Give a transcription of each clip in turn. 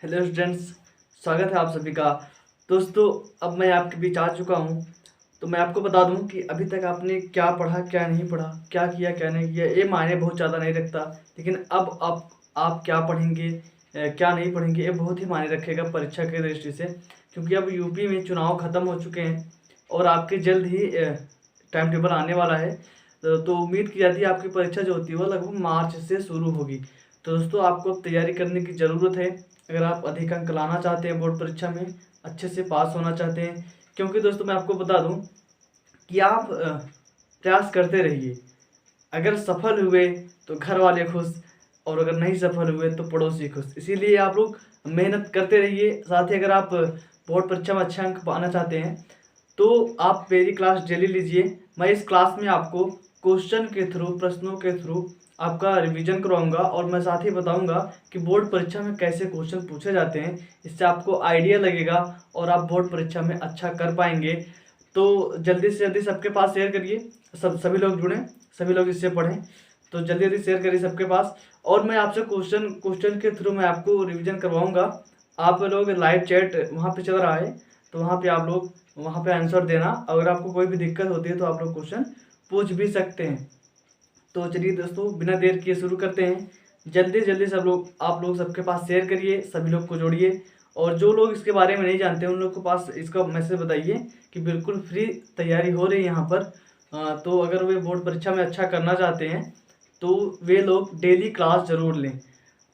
Hello students, स्वागत है आप सभी का। दोस्तों, अब मैं आपके बीच आ चुका हूँ। तो मैं आपको बता दूँ कि अभी तक आपने क्या पढ़ा, क्या नहीं पढ़ा, क्या किया, क्या नहीं किया, ये मायने बहुत ज़्यादा नहीं रखता। लेकिन अब आप क्या पढ़ेंगे, क्या नहीं पढ़ेंगे, ये बहुत ही मायने रखेगा परीक्षा की दृष्टि से। क्योंकि अब यूपी में चुनाव ख़त्म हो चुके हैं और आपके जल्द ही टाइम टेबल आने वाला है। तो उम्मीद की जाती है आपकी परीक्षा जो होती है वो लगभग मार्च से शुरू होगी। तो दोस्तों, आपको अब तैयारी करने की ज़रूरत है। अगर आप अधिक अंक लाना चाहते हैं बोर्ड परीक्षा में, अच्छे से पास होना चाहते हैं। क्योंकि दोस्तों, मैं आपको बता दूं कि आप प्रयास करते रहिए। अगर सफल हुए तो घर वाले खुश, और अगर नहीं सफल हुए तो पड़ोसी खुश। इसीलिए आप लोग मेहनत करते रहिए। साथ ही अगर आप बोर्ड परीक्षा में अच्छे अंक पाना चाहते हैं तो आप मेरी क्लास डेली लीजिए। मैं इस क्लास में आपको क्वेश्चन के थ्रू, प्रश्नों के थ्रू आपका रिवीजन करवाऊंगा और मैं साथ ही बताऊंगा कि बोर्ड परीक्षा में कैसे क्वेश्चन पूछे जाते हैं। इससे आपको आइडिया लगेगा और आप बोर्ड परीक्षा में अच्छा कर पाएंगे। तो जल्दी से जल्दी सबके पास शेयर करिए, सभी लोग जुड़ें, सभी लोग इससे पढ़ें। तो जल्दी जल्दी शेयर करिए सबके पास। और मैं आपसे क्वेश्चन क्वेश्चन के थ्रू मैं आपको रिवीजन करवाऊंगा। आप लोग लाइव चैट वहाँ पे चल रहा है, तो वहाँ पे आप लोग वहाँ पे आंसर देना। अगर आपको कोई भी दिक्कत होती है तो आप लोग क्वेश्चन पूछ भी सकते हैं। तो चलिए दोस्तों, बिना देर किए शुरू करते हैं। जल्दी जल्दी सब लोग, आप लोग सबके पास शेयर करिए, सभी लोग को जोड़िए। और जो लोग इसके बारे में नहीं जानते उन लोग के पास इसका मैसेज बताइए कि बिल्कुल फ्री तैयारी हो रही है यहाँ पर। तो अगर वे बोर्ड परीक्षा में अच्छा करना चाहते हैं तो वे लोग डेली क्लास ज़रूर लें।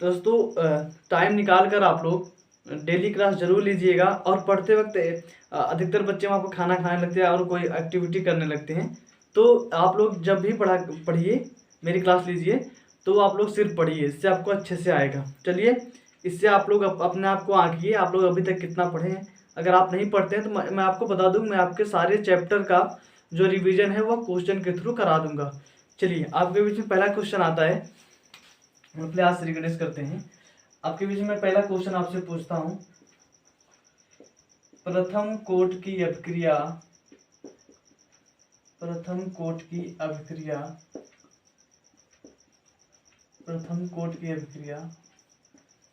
दोस्तों, टाइम निकाल कर आप लोग डेली क्लास ज़रूर लीजिएगा। और पढ़ते वक्त अधिकतर बच्चे वहाँ पर खाना खाने लगते हैं और कोई एक्टिविटी करने लगते हैं। तो आप लोग जब भी पढ़िए, मेरी क्लास लीजिए, तो आप लोग सिर्फ पढ़िए, इससे आपको अच्छे से आएगा। चलिए, इससे आप लोग अपने आप को आंकिए, आप लोग अभी तक कितना पढ़े हैं। अगर आप नहीं पढ़ते हैं तो मैं आपको बता दूं, मैं आपके सारे चैप्टर का जो रिवीजन है वो क्वेश्चन के थ्रू करा दूंगा। चलिए, आपके बीच में पहला क्वेश्चन आता है। हम अपने आज से रिकनेस करते हैं। आपके बीच में पहला क्वेश्चन आपसे पूछता हूँ। प्रथम कोट की अभिक्रिया, प्रथम कोट की अभिक्रिया, प्रथम कोट की अभिक्रिया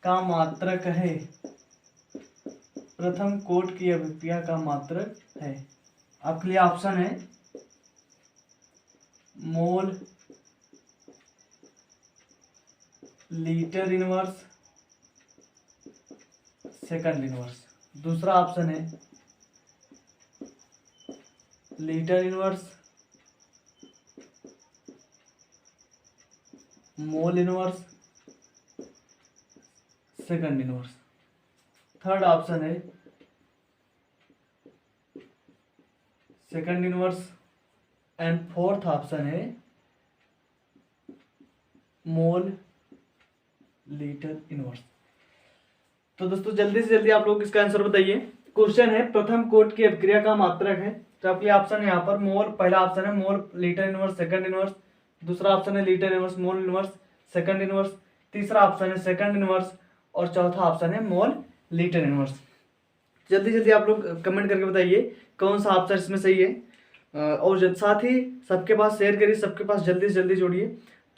का मात्रक है। प्रथम कोट की अभिक्रिया का मात्रक है। आपके लिए ऑप्शन है mole, litre inverse, second inverse. दूसरा ऑप्शन है litre inverse, mole inverse, second inverse. Third option है second inverse and fourth option है मोल लीटर इनवर्स। तो दोस्तों, जल्दी से जल्दी आप लोग इसका आंसर बताइए। क्वेश्चन है प्रथम कोट की अभिक्रिया का मात्रक है। तो आपके ऑप्शन है यहाँ पर मोल, पहला ऑप्शन है mole litre inverse second inverse. दूसरा ऑप्शन है litre inverse mole inverse second inverse. तीसरा ऑप्शन है सेकंड इनवर्स। और चौथा ऑप्शन है मोल लीटर इनवर्स। जल्दी जल्दी आप लोग कमेंट करके बताइए कौन सा ऑप्शन इसमें सही है। और साथ ही सबके पास शेयर करिए, सबके पास जल्दी से जल्दी जोड़िए।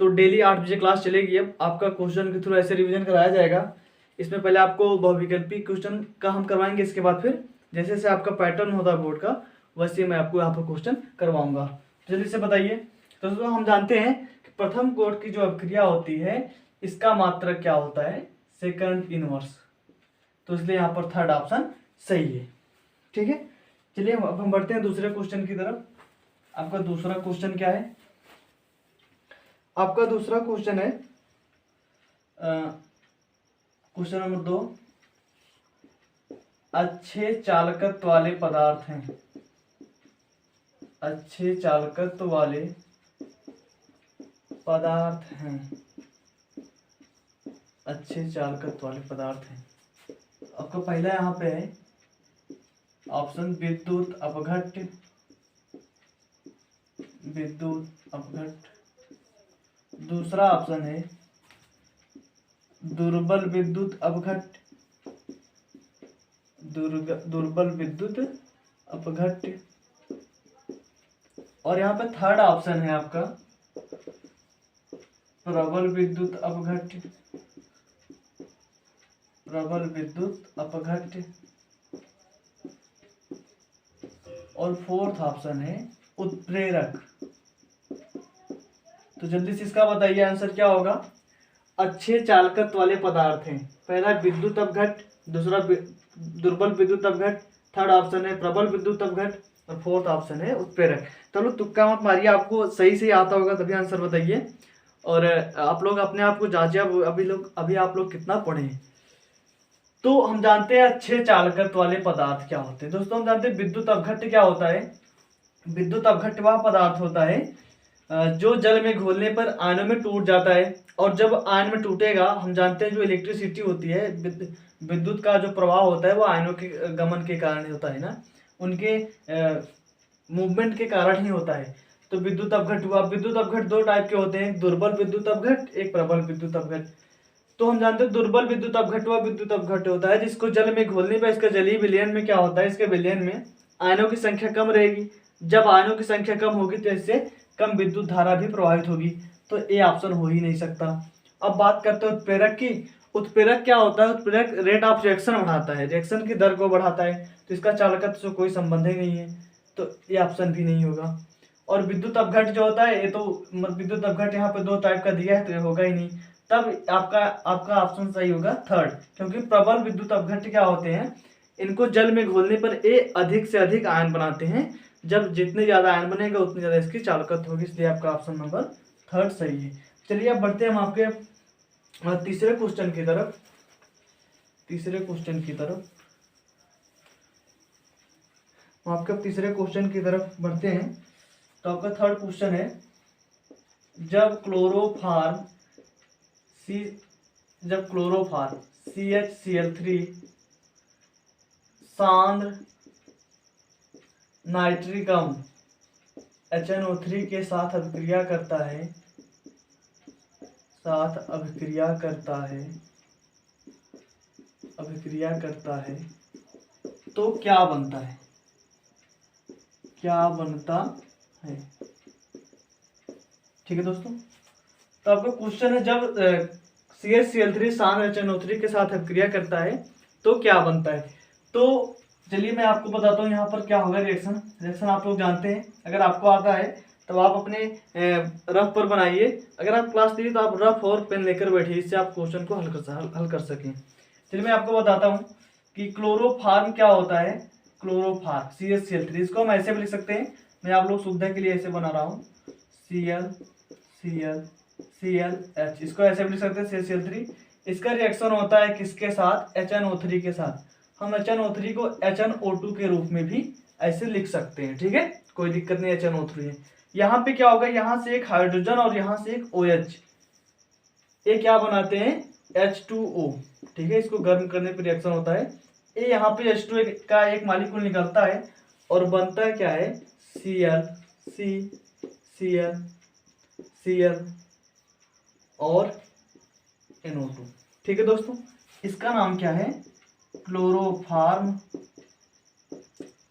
तो डेली 8 बजे क्लास चलेगी। अब आपका क्वेश्चन के थ्रू ऐसे रिवीजन कराया जाएगा। इसमें पहले आपको बहुविकल्पी क्वेश्चन का हम करवाएंगे, इसके बाद फिर जैसे जैसे आपका पैटर्न होता है बोर्ड का, वैसे मैं आपको यहाँ पर क्वेश्चन करवाऊंगा। जल्दी से बताइए। तो दोस्तों, हम जानते हैं कि प्रथम कोट की जो अभिक्रिया होती है इसका मात्रक क्या होता है, सेकंड इनवर्स। तो इसलिए यहाँ पर थर्ड ऑप्शन सही है। ठीक है, चलिए अब हम बढ़ते हैं दूसरे क्वेश्चन की तरफ। आपका दूसरा क्वेश्चन क्या है? आपका दूसरा क्वेश्चन है क्वेश्चन नंबर 2। अच्छे चालकत्व वाले पदार्थ हैं, अच्छे चालकत्व वाले पदार्थ हैं, अच्छे चालकत्व वाले पदार्थ हैं। आपका पहला यहाँ पे है ऑप्शन विद्युत अपघट्य, विद्युत अपघट्य। दूसरा ऑप्शन है दुर्बल विद्युत अपघट्य, दुर्बल विद्युत अपघट्य। और यहाँ पे थर्ड ऑप्शन है आपका प्रबल विद्युत अपघट्य, प्रबल विद्युत अपघट्य, और फोर्थ ऑप्शन है उत्प्रेरक। तो जल्दी से इसका बताइए आंसर क्या होगा। अच्छे चालकत्व वाले पदार्थ हैं। पहला विद्युत अपघट, दूसरा दुर्बल विद्युत अपघट, थर्ड ऑप्शन है प्रबल विद्युत अपघट, और फोर्थ ऑप्शन है उत्प्रेरक। तो लोग तुक्का मत मारिए, आपको सही से आता होगा तभी आंसर बताइए। और आप लोग अपने आप को जांचिए, अभी आप लोग कितना पढ़े हैं। तो हम जानते हैं अच्छे चालकत्व वाले पदार्थ क्या होते हैं। दोस्तों हम जानते हैं विद्युत अपघट्य क्या होता है। विद्युत अपघट्य वह पदार्थ होता है जो जल में घोलने पर आयनों में टूट जाता है। और जब आयन में टूटेगा, हम जानते हैं जो इलेक्ट्रिसिटी होती है, विद्युत का जो प्रवाह होता है वो आयनों के गमन के कारण होता है ना, उनके मूवमेंट के कारण ही होता है। तो विद्युत अपघट हुआ। विद्युत अपघट दो टाइप के होते हैं, दुर्बल विद्युत अपघट, एक प्रबल विद्युत अपघट। तो हम जानते हैं दुर्बल विद्युत अपघट वह विद्युत अपघट होता है जिसको जल में घोलने पर इसका जलीय विलयन में क्या होता है, इसके विलयन में आयनों की संख्या कम रहेगी। जब आयनों की संख्या कम होगी तो इससे कम विद्युत धारा भी प्रवाहित होगी। तो ए ऑप्शन हो ही नहीं सकता। अब बात करते हैं उत्प्रेरक की। उत्प्रेरक क्या होता है। उत्प्रेरक रेट ऑफ रिएक्शन बढ़ाता है, रिएक्शन की दर को बढ़ाता है। तो इसका चालकत्व से कोई संबंध ही नहीं है, तो ये ऑप्शन भी नहीं होगा। और विद्युत अपघट जो होता है, ये तो विद्युत अपघट यहाँ पे दो टाइप का दिया है तो ये होगा ही नहीं। तब आपका ऑप्शन सही होगा थर्ड, क्योंकि प्रबल विद्युत अपघट क्या होते हैं, इनको जल में घोलने पर ये अधिक से अधिक आयन बनाते हैं। जब जितने ज्यादा आयन बनेगा उतनी ज्यादा इसकी चालकत्व होगी, इसलिए आपका ऑप्शन नंबर थर्ड सही है। चलिए अब बढ़ते हैं हम आपके तीसरे क्वेश्चन की तरफ। हम आपके तीसरे क्वेश्चन की तरफ बढ़ते हैं। तो आपका थर्ड क्वेश्चन है, जब क्लोरोफार्म CHCl3 सांद्र नाइट्रिक अम्ल HNO3 के साथ अभिक्रिया करता है तो क्या बनता है। ठीक है दोस्तों, तो आपका क्वेश्चन है, जब CHCl3 सांद्र HNO3 के साथ अभिक्रिया करता है तो क्या बनता है। तो चलिए मैं आपको बताता हूँ यहाँ पर क्या होगा। रिएक्शन आप लोग जानते हैं, अगर आपको आता है तो आप अपने रफ पर बनाइए। अगर आप क्लास लीजिए तो आप रफ और पेन लेकर बैठिए, इससे आप क्वेश्चन को हल कर सकें। चलिए मैं आपको बताता हूँ कि क्लोरोफार्म क्या होता है। क्लोरोफार्म CHCl3, इसको हम ऐसे भी लिख सकते हैं, मैं आप लोग सुविधा के लिए ऐसे बना रहा हूँ, ClClClH, इसको ऐसे भी लिख सकते हैं CHCl3। इसका रिएक्शन होता है किसके साथ, HNO3 के साथ। हम HNO3 को HNO2 के रूप में भी ऐसे लिख सकते हैं, ठीक है, कोई दिक्कत नहीं। HNO3 है, यहाँ पे क्या होगा, यहाँ से एक हाइड्रोजन और यहाँ से एक OH, ये क्या बनाते हैं H2O, ठीक है, इसको गर्म करने पर रिएक्शन होता है। ये यहाँ पे H2 का एक मॉलिक्यूल निकलता है और बनता है क्या है, Cl और NO2। ठीक है दोस्तों, इसका नाम क्या है, क्लोरोफार्म,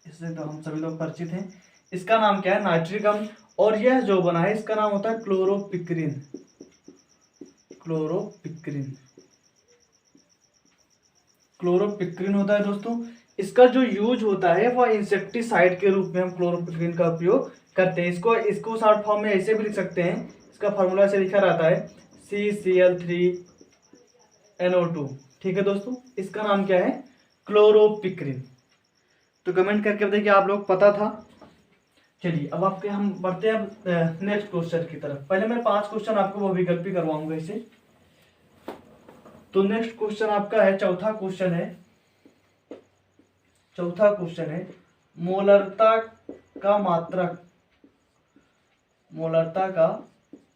इससे तो हम सभी लोग परिचित हैं। इसका नाम क्या है, नाइट्रिक अम्ल। और यह जो बना है इसका नाम होता है क्लोरोपिक्रिन। क्लोरोपिक्रिन होता है दोस्तों। इसका जो यूज होता है वह इंसेक्टिसाइड के रूप में हम क्लोरोपिक्रिन का उपयोग करते हैं। इसको शॉर्ट फॉर्म में ऐसे भी लिख सकते हैं, इसका फॉर्मूला से लिखा रहता है CCl3NO2। ठीक है दोस्तों, इसका नाम क्या है, क्लोरोपिक्रिन। तो कमेंट करके बताइए कि आप लोग पता था। चलिए अब हम बढ़ते हैं नेक्स्ट क्वेश्चन की तरफ। पहले मैं 5 क्वेश्चन आपको वो विकल्पी करवाऊंगा इसे। तो नेक्स्ट क्वेश्चन आपका है, चौथा क्वेश्चन है, मोलरता का मात्रक, मोलरता का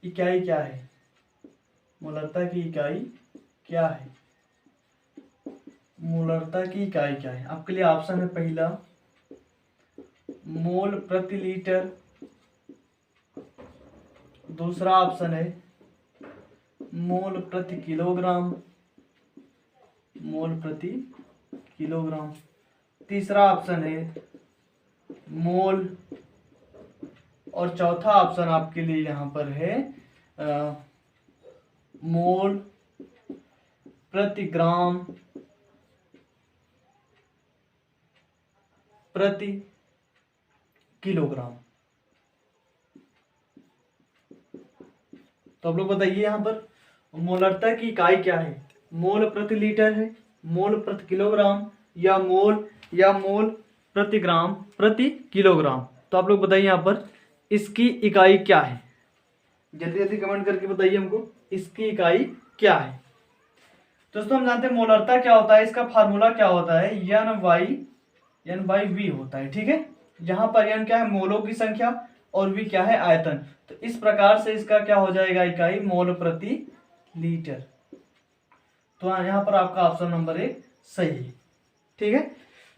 इकाई क्या है। मोलरता की इकाई क्या है, मोलरता की इकाई क्या है। आपके लिए ऑप्शन है, पहला मोल प्रति लीटर, दूसरा ऑप्शन है मोल प्रति किलोग्राम, तीसरा ऑप्शन है मोल, और चौथा ऑप्शन आपके लिए यहाँ पर है मोल प्रति ग्राम प्रति किलोग्राम। तो आप लोग बताइए यहाँ पर मोलरता की इकाई क्या है? मोल प्रति लीटर है, मोल प्रति किलोग्राम, या मोल प्रति ग्राम प्रति किलोग्राम? तो आप लोग बताइए यहाँ पर इसकी इकाई क्या है? जल्दी जल्दी कमेंट करके बताइए हमको इसकी इकाई क्या है। दोस्तों हम जानते हैं मोलरता क्या होता है, इसका फार्मूला क्या होता है, एन बाई वी होता है। ठीक है, यहाँ पर एन क्या है, मोलों की संख्या, और वी क्या है, आयतन। तो इस प्रकार से इसका क्या हो जाएगा, इकाई मोल प्रति लीटर। तो यहाँ पर आपका ऑप्शन नंबर 1 सही है। ठीक है,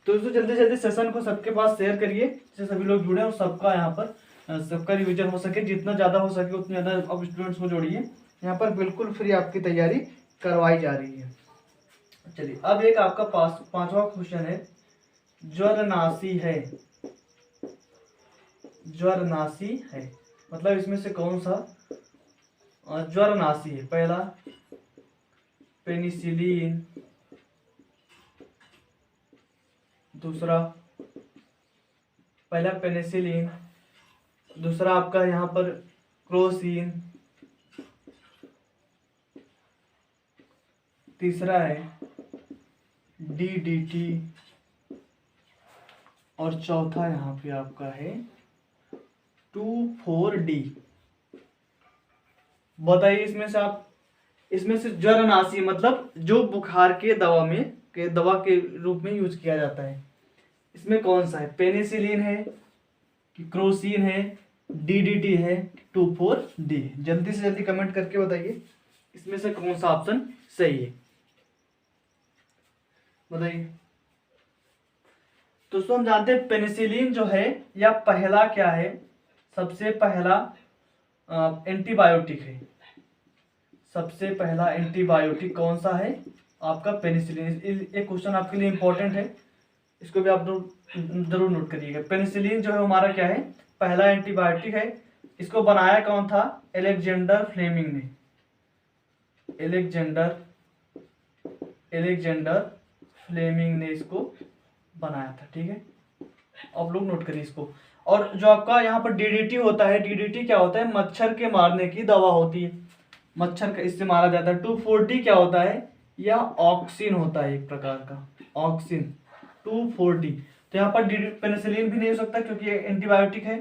तो दोस्तों जल्दी जल्दी सेशन को सबके पास शेयर करिए, जिससे सभी लोग जुड़े और सबका यहाँ पर सबका रिवीजन हो सके, जितना ज़्यादा हो सके उतने ज़्यादा अब स्टूडेंट्स को जोड़िए। यहाँ पर बिल्कुल फ्री आपकी तैयारी करवाई जा रही है। चलिए अब एक आपका पांचवा क्वेश्चन है, ज्वरनाशी है। ज्वरनाशी है मतलब इसमें से कौन सा ज्वरनाशी है? पहला पेनिसिलिन, दूसरा पहला पेनिसिलिन, दूसरा आपका यहाँ पर क्रोसिन, तीसरा है DDT, और चौथा यहाँ पे आपका है 2,4-D। बताइए इसमें से ज्वरनाशी मतलब जो बुखार के दवा के रूप में यूज किया जाता है, इसमें कौन सा है? पेनिसिलिन है कि क्रोसिन है, DDT है, 2,4-D? जल्दी से जल्दी कमेंट करके बताइए इसमें से कौन सा ऑप्शन सही है, बताइए। दोस्तों हम जानते हैं पेनिसिलिन जो है या पहला क्या है, सबसे पहला एंटीबायोटिक है। सबसे पहला एंटीबायोटिक कौन सा है? आपका पेनिसिलिन। एक क्वेश्चन आपके लिए इंपॉर्टेंट है, इसको भी आप जरूर नोट करिएगा। पेनिसिलिन जो है हमारा क्या है, पहला एंटीबायोटिक है। इसको बनाया कौन था? एलेक्जेंडर फ्लेमिंग ने। एलेक्जेंडर फ्लेमिंग ने इसको बनाया था। ठीक है, आप लोग नोट करिए इसको। और जो आपका यहाँ पर DDT होता है, DDT क्या होता है? मच्छर के मारने की दवा होती है, मच्छर का इससे मारा जाता है। 2,4-D क्या होता है? यह ऑक्सिन होता है, एक प्रकार का ऑक्सिन। 2,4-D। तो यहाँ पर पेनिसिलिन भी नहीं हो सकता क्योंकि ये एंटीबायोटिक है,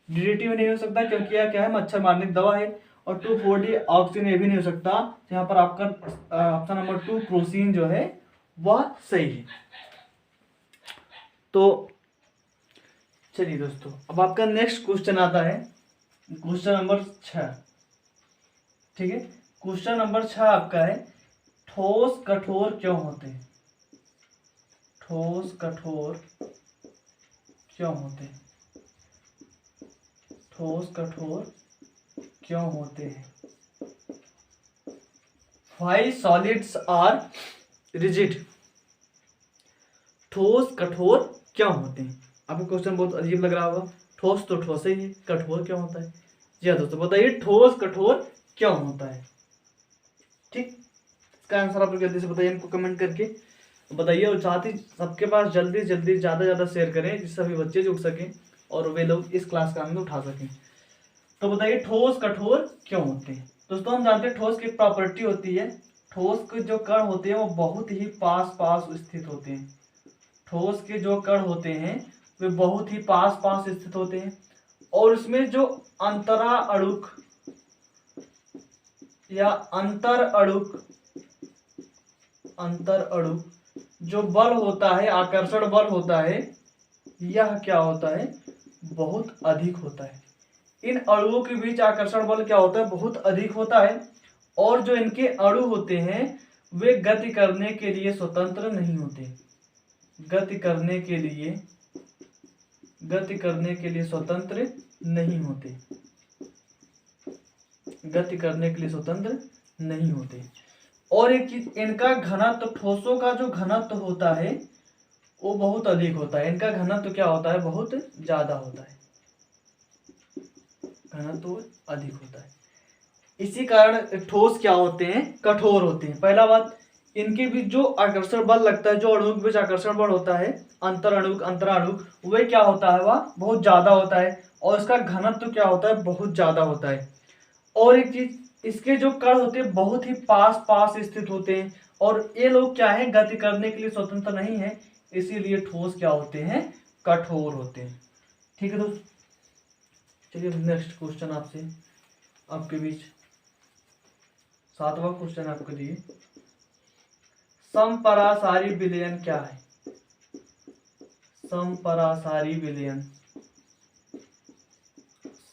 DDT भी नहीं हो सकता क्योंकि यह क्या है, मच्छर मारने की दवा है, और 2,4-D ऑक्सिन ये भी नहीं हो सकता। तो यहाँ पर आपका ऑप्शन नंबर 2 क्रोसिन जो है वह सही है। तो चलिए दोस्तों अब आपका नेक्स्ट क्वेश्चन आता है, क्वेश्चन नंबर 6। ठीक है, क्वेश्चन नंबर 6 आपका है, ठोस कठोर क्यों होते हैं? ठोस कठोर क्यों होते हैं? ठोस कठोर क्यों होते हैं? Why solids are rigid? ठोस कठोर क्यों होते हैं? आपको क्वेश्चन बहुत अजीब लग रहा होगा, ठोस तो ठोस ही है, कठोर क्यों होता है? जी हाँ दोस्तों, बताइए ठोस कठोर क्यों होता है? ठीक, इसका आंसर आप लोग जल्दी से बताइए हमको कमेंट करके बताइए, और साथ ही सबके पास जल्दी जल्दी ज़्यादा ज़्यादा शेयर करें, जिससे सभी बच्चे जुड़ सकें और वे लोग इस क्लास का आनंद उठा सकें। तो बताइए ठोस कठोर क्यों होते हैं? दोस्तों हम जानते हैं ठोस की प्रॉपर्टी होती है, ठोस के जो कण होते हैं वो बहुत ही पास पास स्थित होते हैं। ठोस के जो कण होते हैं वे बहुत ही पास पास स्थित होते हैं, और उसमें जो अंतरा अणुक या अंतर अणुक जो बल होता है, आकर्षण बल होता है, यह क्या होता है? बहुत अधिक होता है। इन अणुओं के बीच आकर्षण बल क्या होता है? बहुत अधिक होता है। और जो इनके अणु होते हैं वे गति करने के लिए स्वतंत्र नहीं होते। गति करने के लिए स्वतंत्र नहीं होते। गति करने के लिए स्वतंत्र नहीं होते। और एक चीज, इनका घनत्व, ठोसों का जो घनत्व होता है वो बहुत अधिक होता है। इनका घनत्व क्या होता है? बहुत ज्यादा होता है, घनत्व अधिक होता है। इसी कारण ठोस क्या होते हैं? कठोर होते हैं। पहला बात, इनके बीच जो आकर्षण बल लगता है, जो अणुओं के बीच आकर्षण बल होता है, अंतर अणुक अंतराणु, वह क्या होता है, वह बहुत ज्यादा होता है और इसका घनत्व तो क्या होता है, बहुत ज्यादा होता है। और एक चीज, इसके जो कण होते हैं बहुत ही पास पास स्थित होते हैं और ये लोग क्या है, गति करने के लिए स्वतंत्र नहीं है, इसीलिए ठोस क्या होते हैं, कठोर होते हैं। ठीक है दोस्तों, चलिए नेक्स्ट क्वेश्चन आपसे, आपके बीच 7वां क्वेश्चन आपके लिए, समपरासारी विलयन क्या है? समपरासारी विलयन,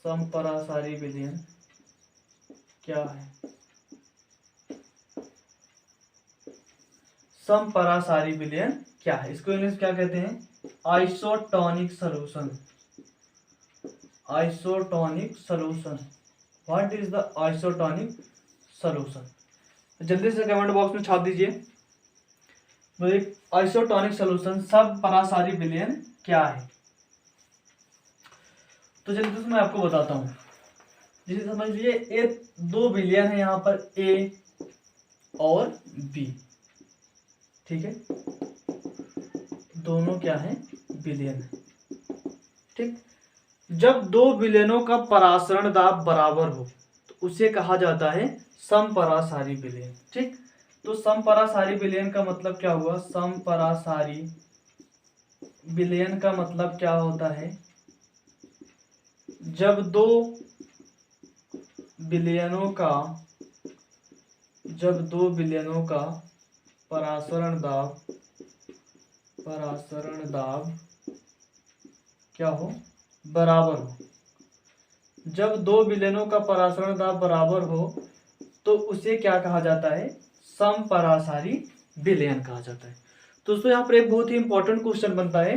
समपरासारी विलयन क्या है? समपरासारी विलयन क्या है? इसको इंग्लिश क्या कहते हैं? Isotonic solution. Isotonic solution, what is the isotonic solution? जल्दी से कमेंट बॉक्स में छाप दीजिए, आइसोटोनिक सॉल्यूशन समपरासारी विलयन क्या है? तो चलिए दोस्तों मैं आपको बताता हूँ। जैसे समझ लीजिए ये दो विलयन है, यहाँ पर ए और बी, ठीक है, दोनों क्या है, विलयन है। ठीक, जब दो विलयनों का परासरण दाब बराबर हो तो उसे कहा जाता है समपरासारी विलयन। ठीक, तो समपरासारी विलयन का मतलब क्या हुआ? समपरासारी विलयन का मतलब क्या होता है? जब दो विलयनों का, जब दो विलयनों का परासरण दाब, परासरण दाब क्या हो, बराबर हो। जब दो विलयनों का परासरण दाब बराबर हो तो उसे क्या कहा जाता है? समपरासारी विलयन कहा जाता है। दोस्तों यहाँ पर एक बहुत ही इंपॉर्टेंट क्वेश्चन बनता है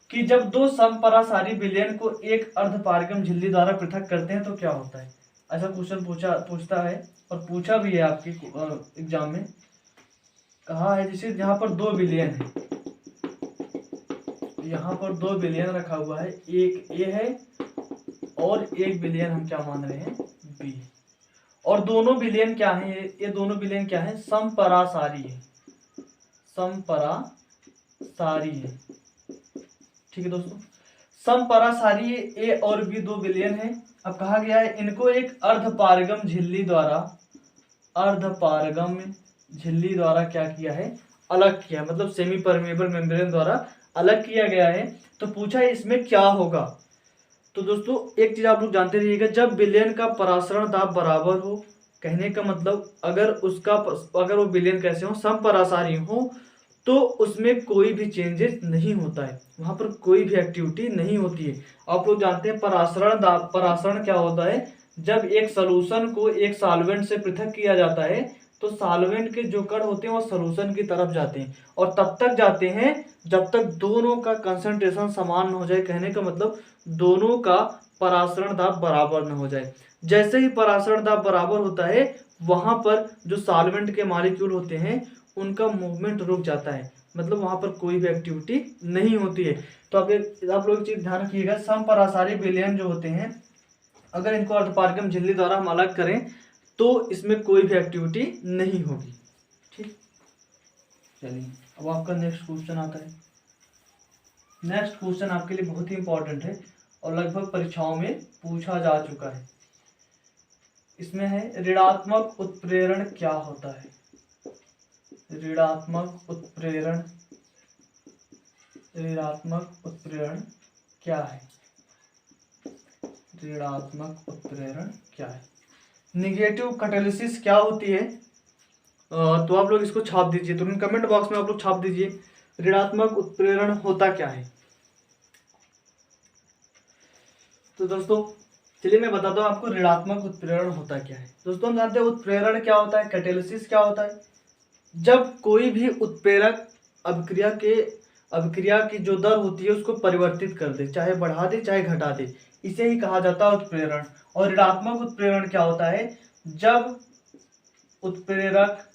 कि जब दो समपरासारी विलयन को एक अर्धपारगम झिल्ली द्वारा पृथक करते हैं तो क्या होता है? ऐसा क्वेश्चन पूछता है और पूछा भी है आपके एग्जाम में। कहा है जैसे यहाँ पर दो विलयन है, यहाँ पर दो विलयन रखा हुआ है, एक ए है और एक विलयन हम क्या मान रहे हैं, बी, और दोनों विलयन क्या है, ये दोनों विलयन क्या है, समपरासारी है, समपरासारी है। ठीक है दोस्तों, समपरासारी ए और बी दो विलयन है। अब कहा गया है इनको एक अर्धपारगम झिल्ली द्वारा, अर्धपारगम झिल्ली द्वारा क्या किया है, अलग किया, मतलब सेमी परमेबल मेम्ब्रेन द्वारा अलग किया गया है। तो पूछा है इसमें क्या होगा? तो दोस्तों एक चीज आप लोग जानते रहिएगा, जब विलयन का परासरण दाब बराबर हो, कहने का मतलब अगर उसका, अगर वो विलयन कैसे हो, समपरासारी हो, तो उसमें कोई भी चेंजेस नहीं होता है, वहां पर कोई भी एक्टिविटी नहीं होती है। आप लोग जानते हैं परासरण दाब, परासरण क्या होता है? जब एक सॉल्यूशन को एक सॉल्वेंट से पृथक किया जाता है तो सॉल्वेंट के जो कण होते हैं वो सॉल्यूशन की तरफ जाते हैं और तब तक जाते हैं जब तक दोनों का कंसंट्रेशन समान न हो जाए। कहने का मतलब दोनों का परासरण दाब बराबर न हो जाए। जैसे ही परासरण दाब बराबर होता है वहां पर जो सॉल्वेंट के मॉलिक्यूल होते हैं उनका मूवमेंट रुक जाता है, मतलब वहां पर कोई भी एक्टिविटी नहीं होती है। तो आप लोग चीज ध्यान रखिएगा, समपरासारी विलयन जो होते हैं अगर इनको अर्धपारगम झिल्ली द्वारा हम अलग करें तो इसमें कोई भी एक्टिविटी नहीं होगी। ठीक, चलिए अब आपका नेक्स्ट क्वेश्चन आता है। नेक्स्ट क्वेश्चन आपके लिए बहुत ही इंपॉर्टेंट है और लगभग परीक्षाओं में पूछा जा चुका है। इसमें है ऋणात्मक उत्प्रेरण क्या होता है? ऋणात्मक उत्प्रेरण, ऋणात्मक उत्प्रेरण क्या है? ऋणात्मक उत्प्रेरण क्या है? निगेटिव कैटालिसिस क्या होती है? तो आप लोग इसको छाप दीजिए, तो कमेंट बॉक्स में आप लोग छाप दीजिए ऋणात्मक उत्प्रेरण होता क्या है। तो दोस्तों चलिए मैं बताता हूँ आपको ऋणात्मक उत्प्रेरण होता क्या है। दोस्तों हम जानते हैं उत्प्रेरण क्या होता है, कैटालिसिस क्या होता है। जब कोई भी उत्प्रेरक अभिक्रिया की जो दर होती है उसको परिवर्तित कर दे, चाहे बढ़ा दे चाहे घटा दे, इसे ही कहा जाता है उत्प्रेरण। और ऋणात्मक उत्प्रेरण क्या होता है? जब उत्प्रेरक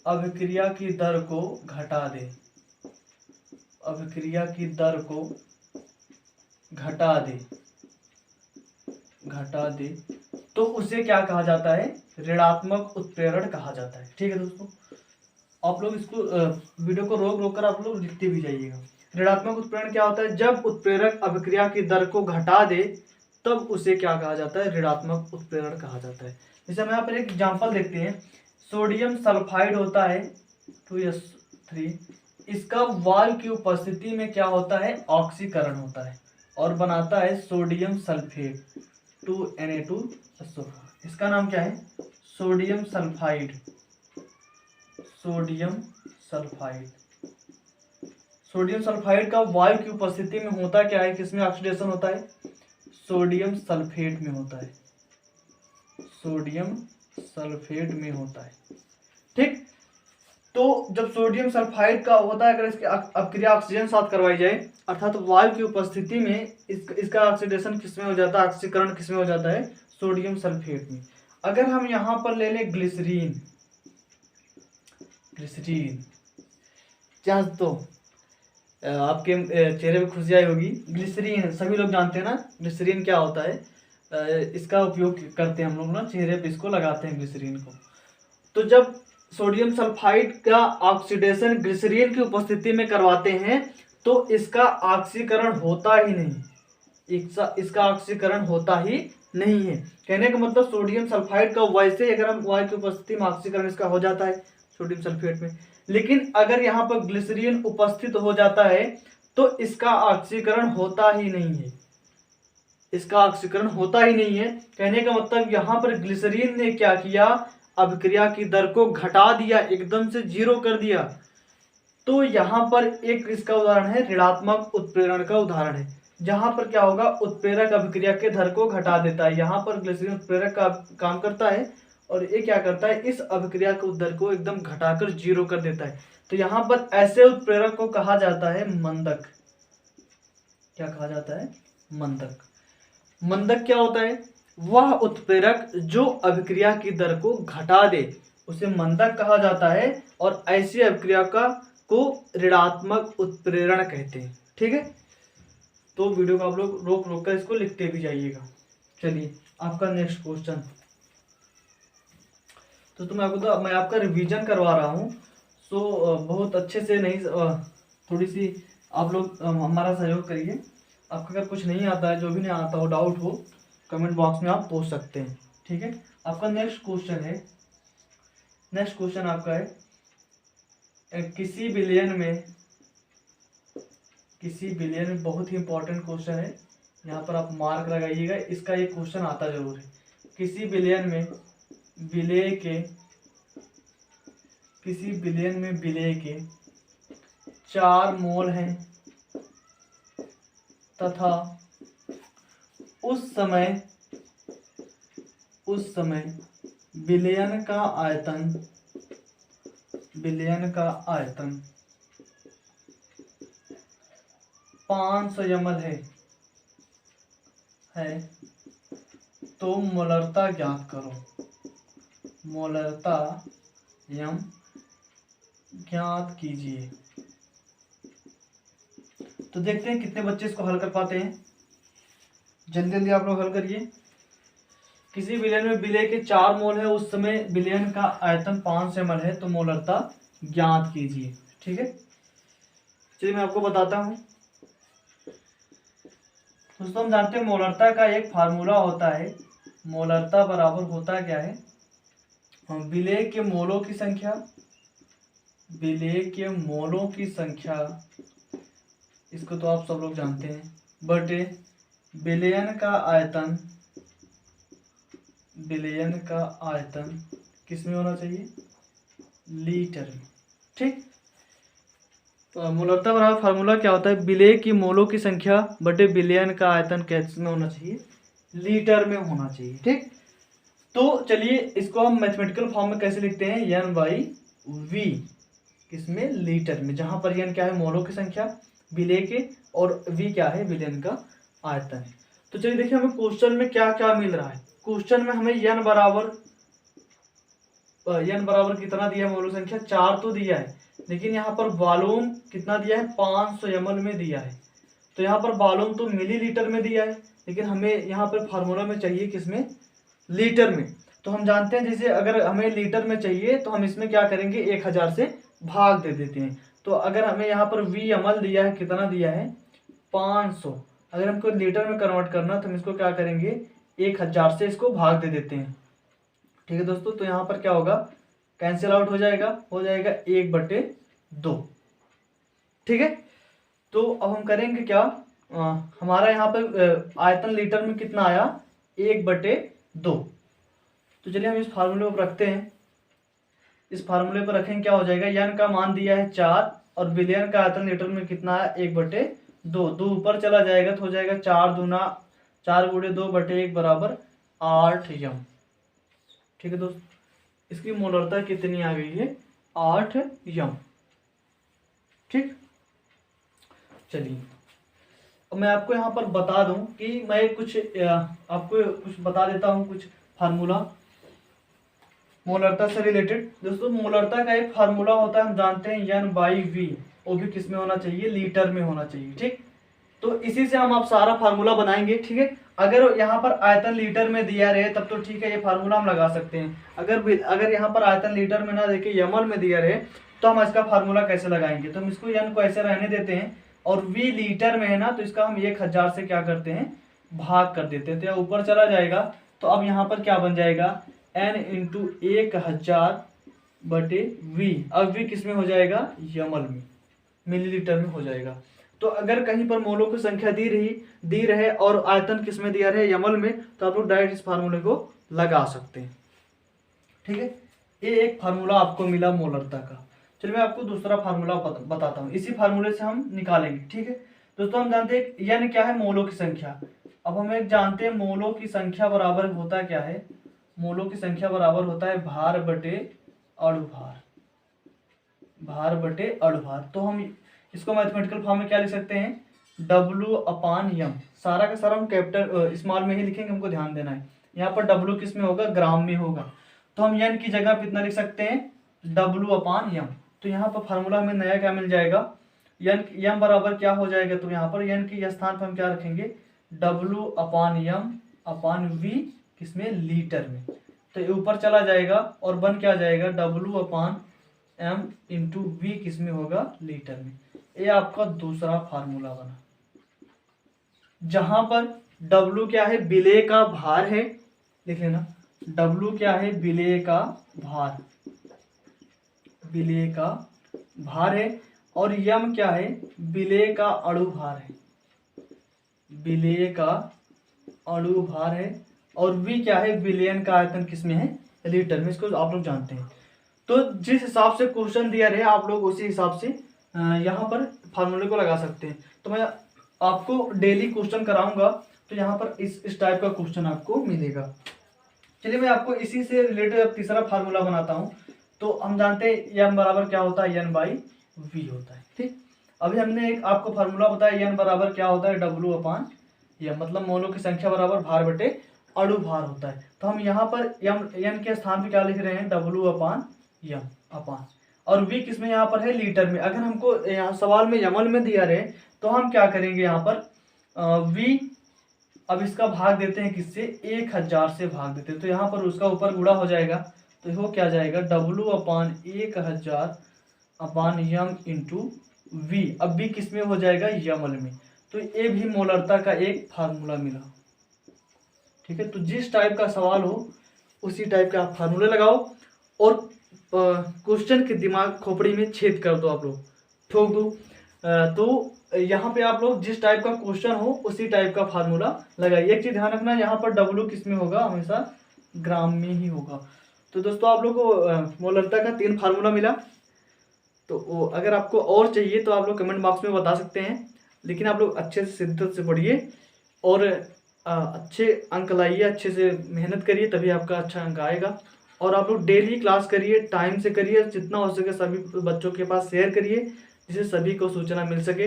अभिक्रिया की दर को घटा दे, अभिक्रिया की दर को घटा दे तो उसे क्या कहा जाता है? ऋणात्मक उत्प्रेरण कहा जाता है। ठीक है दोस्तों, आप लोग इसको वीडियो को रोक रोक कर आप लोग लिखते भी जाइएगा। ऋणात्मक उत्प्रेरण क्या होता है? जब उत्प्रेरक अभिक्रिया की दर को घटा दे तब उसे क्या कहा जाता है? ऋणात्मक उत्प्रेरण कहा जाता है। जैसे हम यहाँ पर एक एग्जांपल देखते हैं, सोडियम सल्फाइड होता है 2s3, इसका वायु की उपस्थिति में क्या होता है? ऑक्सीकरण होता है और बनाता है सोडियम सल्फेट 2Na2SO4। इसका नाम क्या है? Sodium sulphide. Sodium sulphide. Sodium sulphide का वायु की उपस्थिति में होता क्या है? किसमें ऑक्सीडेशन होता है? सोडियम सल्फेट में होता है। सोडियम सल्फेट में होता है। ठीक, तो जब सोडियम सल्फाइड का होता है, अगर इसकी अपक्रिया ऑक्सीजन साथ करवाई जाए अर्थात वायु की उपस्थिति में इसका ऑक्सीडेशन किसमें हो जाता है? ऑक्सीकरण किसमें हो जाता है? सोडियम सल्फेट में। अगर हम यहाँ पर ले लें ग्लिसरीन, तो आपके चेहरे पे खुशी आई होगी। ग्लिसरीन सभी लोग जानते हैं ना, ग्लिसरीन क्या होता है? इसका उपयोग करते हैं हम लोग ना, चेहरे पे इसको लगाते हैं ग्लिसरीन को। तो जब सोडियम सल्फाइड का ऑक्सीडेशन ग्लिसरीन की उपस्थिति में करवाते हैं तो इसका ऑक्सीकरण होता ही नहीं, इसका ऑक्सीकरण होता ही नहीं है। कहने का मतलब सोडियम सल्फाइड का वैसे अगर हम वायु की उपस्थिति में ऑक्सीकरण इसका हो जाता है सोडियम सल्फेट में, लेकिन अगर यहाँ पर ग्लिसरीन उपस्थित हो जाता है तो इसका ऑक्सीकरण होता ही नहीं है, इसका ऑक्सीकरण होता ही नहीं है। कहने का मतलब यहाँ पर ग्लिसरीन ने क्या किया? अभिक्रिया की दर को घटा दिया, एकदम से जीरो कर दिया। तो यहाँ पर एक इसका उदाहरण है ऋणात्मक उत्प्रेरण का उदाहरण है, जहां पर क्या होगा? उत्प्रेरक अभिक्रिया के दर को घटा देता है। यहाँ पर ग्लिसरीन उत्प्रेरक का काम करता है और ये क्या करता है? इस अभिक्रिया के दर को एकदम घटाकर जीरो कर देता है। तो यहाँ पर ऐसे उत्प्रेरक को कहा जाता है मंदक। क्या कहा जाता है? मंदक। मंदक क्या होता है? वह उत्प्रेरक जो अभिक्रिया की दर को घटा दे उसे मंदक कहा जाता है और ऐसी अभिक्रिया को ऋणात्मक उत्प्रेरण कहते हैं। ठीक है, तो वीडियो को आप लोग रोक रोक कर इसको लिखते भी जाइएगा। चलिए आपका नेक्स्ट क्वेश्चन। तो मैं आपका रिवीजन करवा रहा हूँ, सो बहुत अच्छे से नहीं, थोड़ी सी आप लोग हमारा सहयोग करिए। आपका अगर कुछ नहीं आता है, जो भी नहीं आता हो, डाउट हो, कमेंट बॉक्स में आप पूछ सकते हैं। ठीक है, आपका नेक्स्ट क्वेश्चन है, नेक्स्ट क्वेश्चन आपका है किसी बिलियन में बहुत ही इंपॉर्टेंट क्वेश्चन है, यहाँ पर आप मार्क लगाइएगा, इसका एक क्वेश्चन आता जरूर है। किसी बिलियन में विलेय के 4 मोल हैं तथा उस समय विलयन का आयतन 500 ml है तो मोलरता ज्ञात करो। मोलरता ज्ञात कीजिए। तो देखते हैं कितने बच्चे इसको हल कर पाते हैं। जल्दी जल्दी आप लोग हल करिए। किसी विलयन में विलेय के 4 मोल है, उस समय विलयन का आयतन 500 ml है तो मोलरता ज्ञात कीजिए। ठीक है, चलिए मैं आपको बताता हूं। दोस्तों हम जानते हैं मोलरता का एक फार्मूला होता है। मोलरता बराबर होता क्या है? विलेय के मोलों की संख्या, इसको तो आप सब लोग जानते हैं, बटे विलयन का आयतन किस में होना चाहिए? लीटर में। ठीक, तो मोलरता बराबर फार्मूला क्या होता है? विलेय की मोलों की संख्या बटे विलयन का आयतन किस में होना चाहिए? लीटर में होना चाहिए। ठीक, तो चलिए इसको हम मैथमेटिकल फॉर्म में कैसे लिखते हैं? N/V, किसमें? लीटर में, जहां पर N क्या है? मोलों की संख्या विलेय के, और V क्या है? विलयन का आयतन है। तो चलिए देखिए हमें क्वेश्चन में क्या क्या मिल रहा है। क्वेश्चन में हमें N बराबर कितना दिया है? मोलों संख्या 4 तो दिया है, लेकिन यहाँ पर वॉल्यूम कितना दिया है? 500 ml में दिया है। तो यहाँ पर वॉल्यूम तो मिलीलीटर में दिया है, लेकिन हमें यहाँ पर फार्मूला में चाहिए किसमें? लीटर में। तो हम जानते हैं जैसे अगर हमें लीटर में चाहिए तो हम इसमें क्या करेंगे? 1000 से भाग दे देते हैं। तो अगर हमें यहाँ पर VML दिया है, कितना दिया है 500, अगर हमको लीटर में कन्वर्ट करना तो हम इसको क्या करेंगे 1000 से इसको भाग दे देते हैं। ठीक है दोस्तों, तो यहाँ पर क्या होगा, कैंसिल आउट हो जाएगा 1/2। ठीक है, तो अब हम करेंगे क्या, हमारा यहाँ पर आयतन लीटर में कितना आया 1/2। तो चलिए हम इस फार्मूले पर रखते हैं। इस फार्मूले पर रखेंगे क्या हो जाएगा, यन का मान दिया है 4 और बिलियन का आयतन लीटर में कितना है 1/2। 2 ऊपर चला जाएगा तो हो जाएगा 4 दूना 4 × 2/1 बराबर 8 यम। ठीक है दोस्तों, इसकी मोलरता कितनी आ गई है 8 यम। ठीक, चलिए अब मैं आपको यहाँ पर बता दूं कि मैं कुछ आपको कुछ बता देता हूँ, कुछ फार्मूला मोलरता से रिलेटेड। दोस्तों मोलरता का एक फार्मूला होता है, हम जानते हैं N/V, वो भी किस में होना चाहिए, लीटर में होना चाहिए। ठीक, तो इसी से हम आप सारा फार्मूला बनाएंगे। ठीक है, अगर यहाँ पर आयतन लीटर में दिया रहे तब तो ठीक है, ये फार्मूला हम लगा सकते हैं। अगर यहाँ पर आयतन लीटर में ना देके यमल में दिया रहे तो हम इसका फार्मूला कैसे लगाएंगे। तो हम इसको यन को ऐसे रहने देते हैं और V लीटर में है ना, तो इसका हम 1000 से क्या करते हैं भाग कर देते हैं, तो यह ऊपर चला जाएगा। तो अब यहाँ पर क्या बन जाएगा N × 1000/V। अब V किस में हो जाएगा यमल में, मिलीलीटर में हो जाएगा। तो अगर कहीं पर मोलों की संख्या दी रहे और आयतन किस में दिया रहे यमल में, तो आप लोग डायरेक्ट इस फार्मूले को लगा सकते हैं। ठीक है, ये एक फार्मूला आपको मिला मोलरता का। चलिए मैं आपको दूसरा फार्मूला बताता हूँ, इसी फार्मूले से हम निकालेंगे। ठीक है दोस्तों, हम जानते हैं यन क्या है, मोलों की संख्या। अब हम एक जानते हैं मोलों की संख्या बराबर होता क्या है, मोलों की संख्या बराबर होता है भार बटे अणुभार, भार बटे अणुभार। तो हम इसको मैथमेटिकल फॉर्म में क्या लिख सकते हैं W/m। सारा का सारा हम कैपिटल स्मॉल में ही लिखेंगे, हमको ध्यान देना है। यहाँ पर W किस में होगा, ग्राम में होगा। तो हम यन की जगह कितना लिख सकते हैं W/m। तो यहाँ पर फार्मूला में नया क्या मिल जाएगा, यन बराबर क्या हो जाएगा, तो यहाँ पर यन के स्थान पर हम क्या रखेंगे W/m/V किसमें लीटर में। तो ये ऊपर चला जाएगा और बन क्या जाएगा W/m × V किसमें होगा लीटर में। ये आपका दूसरा फार्मूला बना, जहां पर W क्या है विलेय का भार है, लिख लेना W क्या है विलेय का भार, विलेय का भार है, और यम क्या है विलेय का अणुभार है, विलेय का अणुभार है, और V क्या है विलयन का आयतन किसमें है लीटर में। इसको आप लोग जानते हैं। तो जिस हिसाब से क्वेश्चन दिया रहे आप लोग उसी हिसाब से यहाँ पर फार्मूले को लगा सकते हैं। तो मैं आपको डेली क्वेश्चन कराऊंगा, तो यहाँ पर इस टाइप का क्वेश्चन आपको मिलेगा। चलिए मैं आपको इसी से रिलेटेड तीसरा फार्मूला बनाता हूँ। तो हम जानते हैं यम बराबर क्या होता है N/V होता है। ठीक, अभी हमने एक आपको फार्मूला बताया यन बराबर क्या होता है W/m, मतलब मोलों की संख्या बराबर भार बटे अणुभार होता है। तो हम यहाँ पर यन के स्थान पे क्या लिख रहे हैं W/m अपान, और V किसमें यहाँ पर है लीटर में। अगर हमको यहाँ सवाल में यमल में दिया रहे तो हम क्या करेंगे यहाँ पर V, अब इसका भाग देते हैं किससे 1000 से भाग देते हैं, तो यहाँ पर उसका ऊपर गुणा हो जाएगा। तो वो क्या जाएगा W/1000/m × V। अब V किसमें हो जाएगा यमल में। तो ये भी मोलरता का एक फार्मूला मिला। ठीक है, तो जिस टाइप का सवाल हो उसी टाइप का आप फार्मूले लगाओ और क्वेश्चन के दिमाग खोपड़ी में छेद कर दो, आप लोग ठोक दो। तो यहाँ पे आप लोग जिस टाइप का क्वेश्चन हो उसी टाइप का फार्मूला लगाइए। एक चीज ध्यान रखना, यहाँ पर W किस में होगा हमेशा ग्राम में ही होगा। तो दोस्तों आप लोग को मोलरता का 3 फार्मूला मिला। तो अगर आपको और चाहिए तो आप लोग कमेंट बॉक्स में बता सकते हैं, लेकिन आप लोग अच्छे से शिद्दत से पढ़िए और अच्छे अंक लाइए, अच्छे से मेहनत करिए, तभी आपका अच्छा अंक आएगा। और आप लोग डेली क्लास करिए, टाइम से करिए, जितना हो सके सभी बच्चों के पास शेयर करिए जिससे सभी को सूचना मिल सके।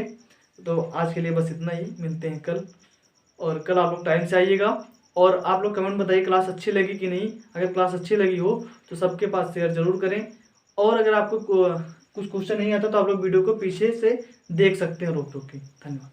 तो आज के लिए बस इतना ही, मिलते हैं कल। और कल आप लोग टाइम से आइएगा और आप लोग कमेंट बताइए क्लास अच्छी लगी कि नहीं। अगर क्लास अच्छी लगी हो तो सबके पास शेयर जरूर करें। और अगर आपको कुछ क्वेश्चन नहीं आता तो आप लोग वीडियो को पीछे से देख सकते हैं रोक के। धन्यवाद।